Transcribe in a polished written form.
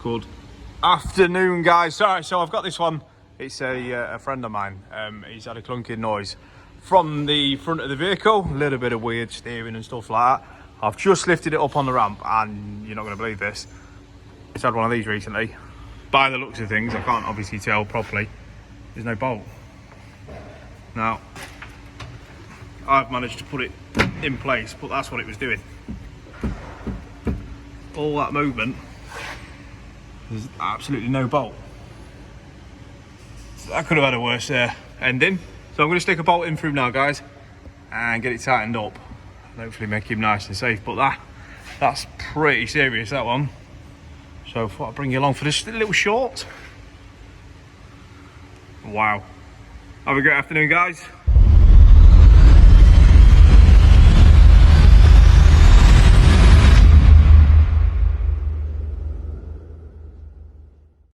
Good afternoon, guys. Sorry, so I've got this one. It's a friend of mine. He's had a clunking noise from the front of the vehicle. A little bit of weird steering and stuff like that. I've just lifted it up on the ramp, and you're not going to believe this. It's had one of these recently. By the looks of things, I can't obviously tell properly. There's no bolt. Now, I've managed to put it in place, but that's what it was doing. All that movement, there's absolutely no bolt. So that could have had a worse ending. So I'm going to stick a bolt in through now, guys, and get it tightened up. And hopefully make him nice and safe. But that's pretty serious, that one. So I thought I'd bring you along for this little short. Wow. Have a great afternoon, guys.